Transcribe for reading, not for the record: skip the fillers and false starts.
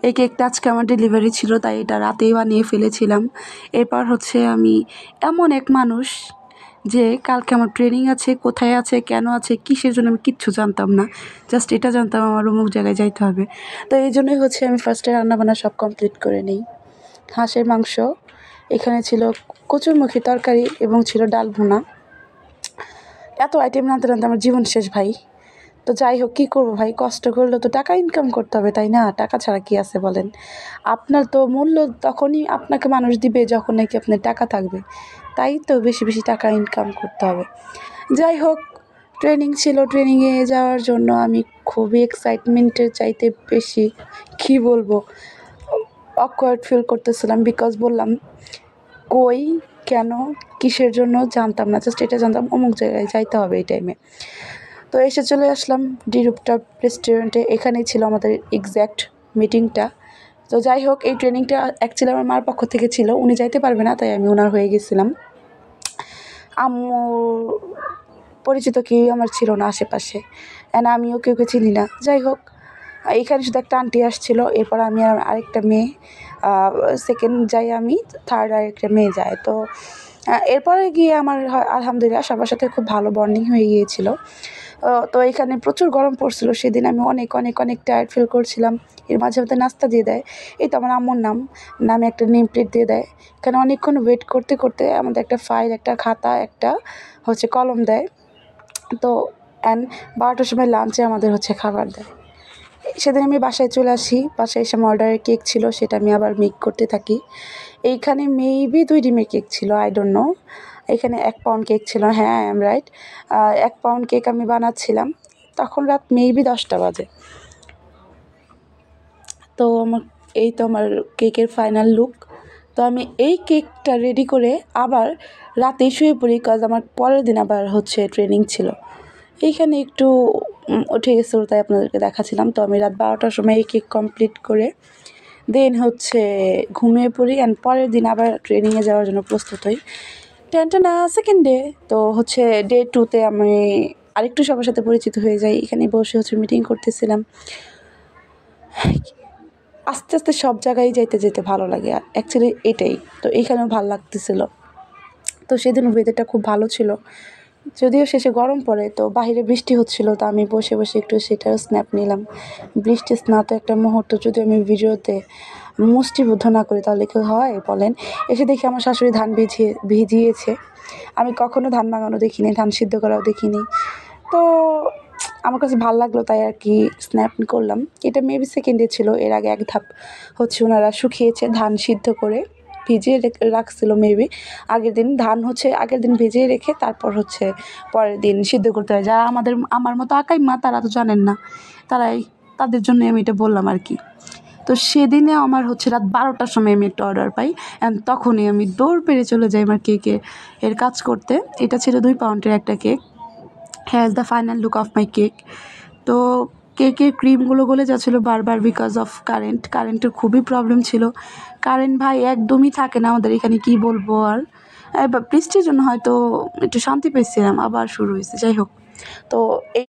এই কেকটা আজকে আমার ডেলিভারি ছিল, তাই এটা রাতেই বানিয়ে ফেলেছিলাম। এরপর হচ্ছে আমি এমন এক মানুষ যে কালকে আমার ট্রেনিং আছে, কোথায় আছে, কেন আছে, কিসের জন্য আমি কিচ্ছু জানতাম না। জাস্ট এটা জানতাম আমার অমুক জায়গায় যাইতে হবে। তো এই জন্যই হচ্ছে আমি ফার্স্টে রান্নাবান্না সব কমপ্লিট করে নিই। হাঁসের মাংস, এখানে ছিল কচুরমুখী তরকারি এবং ছিল ডাল ভুনা। এত আইটেম রাঁধতে রাঁধতে আমার জীবন শেষ ভাই। তো যাই হোক, কী করবো ভাই, কষ্ট করলেও তো টাকা ইনকাম করতে হবে, তাই না? টাকা ছাড়া কী আছে বলেন? আপনার তো মূল্য তখনই আপনাকে মানুষ দিবে যখন নাকি আপনার টাকা থাকবে, তাই তো বেশি বেশি টাকা ইনকাম করতে হবে। যাই হোক, ট্রেনিং ছিল, ট্রেনিংয়ে যাওয়ার জন্য আমি খুবই এক্সাইটমেন্টের চাইতে বেশি কী বলবো, অকওয়ার্ড ফিল করতেছিলাম। বিকজ বললাম কই, কেন, কিসের জন্য জানতাম না, জাস্ট এটা জানতাম অমুক জায়গায় যাইতে হবে এই টাইমে। তো এসে চলে আসলাম ডি রুফটপ রেস্টুরেন্টে। এখানেই ছিল আমাদের এক্স্যাক্ট মিটিংটা। তো যাই হোক, এই ট্রেনিংটা অ্যাকচুয়ালি আমার মার পক্ষ থেকে ছিল, উনি যাইতে পারবে না, তাই আমি ওনার হয়ে গেছিলাম। আম্মু পরিচিত কেউই আমার ছিল না আশেপাশে, অ্যান্ড আমিও কেউকে চিনি না। যাই হোক, এখানে শুধু একটা আন্টি আসছিল, এরপর আমি আর আরেকটা মেয়ে, সেকেন্ড যাই আমি, থার্ড আরেকটা মেয়ে যায়। তো এরপরে গিয়ে আমার আলহামদুলিল্লাহ সবার সাথে খুব ভালো বন্ডিং হয়ে গিয়েছিল। তো এখানে প্রচুর গরম পড়ছিল সেদিন, আমি অনেক অনেক অনেক টায়ার্ড ফিল করছিলাম। এর মাঝে মধ্যে নাস্তা দিয়ে দেয়, এই তো আমার আম্মুর নামে একটা নেম প্লেট দিয়ে দেয়। এখানে অনেকক্ষণ ওয়েট করতে করতে আমাদের একটা ফাইল, একটা খাতা, একটা হচ্ছে কলম দেয়। তো অ্যান্ড 12টার সময় লাঞ্চে আমাদের হচ্ছে খাবার দেয়। সেদিন আমি বাসায় চলে আসি, বাসায় এসে আমার অর্ডারের কেক ছিল, সেটা আমি আবার মেক করতে থাকি। এইখানে মেবি 2 ডিমের কেক ছিল, আই ডোন্ট নো। এখানে 1 পাউন্ড কেক ছিল, হ্যাঁ I am right. 1 pound cake আমি বানাচ্ছিলাম, তখন রাত মেবি 10টা বাজে। তো এই তো আমার কেকের ফাইনাল লুক। তো আমি এই কেকটা রেডি করে আবার রাতেই শুয়ে পড়ি, কজ আমার পরের দিন আবার হচ্ছে ট্রেনিং ছিল। এইখানে একটু উঠে গেছিলো, তাই আপনাদেরকে দেখাচ্ছিলাম। তো আমি রাত 12টার সময় এই কেক কমপ্লিট করে দেন হচ্ছে ঘুমিয়ে পড়ি, অ্যান্ড পরের দিন আবার ট্রেনিংয়ে যাওয়ার জন্য প্রস্তুত হই। টেনটা সেকেন্ড ডে, তো হচ্ছে ডে 2তে আমি আরেকটু সবার সাথে পরিচিত হয়ে যাই। এখানে বসে হচ্ছে মিটিং করতেছিলাম। আস্তে আস্তে সব জায়গায় যেতে যেতে ভালো লাগে, আর অ্যাকচুয়ালি এটাই তো, এইখানেও ভালো লাগতেছিল। তো সেদিন ওয়েদারটা খুব ভালো ছিল, যদিও শেষে গরম পড়ে। তো বাইরে বৃষ্টি হচ্ছিল, তো আমি বসে বসে একটু সেটারও স্ন্যাপ নিলাম। বৃষ্টি স্নাত একটা মুহূর্ত যদি আমি ভিডিওতে মুষ্টিবদ্ধ না করি তাহলে কি হয় বলেন? এসে দেখি আমার শাশুড়ি ধান ভিজিয়েছে। আমি কখনো ধান ভাঙানো দেখিনি, ধান সিদ্ধ করাও দেখিনি। তো আমার কাছে ভালো লাগলো, তাই আর কি স্ন্যাপ করলাম। এটা মেবি সেকেন্ড ডে ছিল, এর আগে 1 ধাপ হচ্ছে ওনারা শুকিয়েছে ধান সিদ্ধ করে, ভিজিয়ে রাখছিল মেবি আগের দিন। ধান হচ্ছে আগের দিন ভিজিয়ে রেখে তারপর হচ্ছে পরের দিন সিদ্ধ করতে হয়। যারা আমার মতো আকাই মা, তারা তো জানেন না, তাদের জন্যই আমি এটা বললাম আর কি। তো সেদিনে আমার হচ্ছে রাত 12টার সময় আমি একটা অর্ডার পাই, অ্যান্ড তখনই আমি দৌড় পেরে চলে যাই আমার এর কাজ করতে। এটা ছিল 2 পাউন্ডের একটা cake. Has the final look of my cake. তো কেকের ক্রিমগুলো গলে যাচ্ছিলো বারবার বিকজ অফ কারেন্টের খুবই প্রবলেম ছিল। কারেন্ট ভাই একদমই থাকে না আমাদের এখানে, কী বলবো আর। বৃষ্টির জন্য হয়তো একটু শান্তি পেয়েছিলাম, আবার শুরু হয়েছে। যাই হোক, তো এই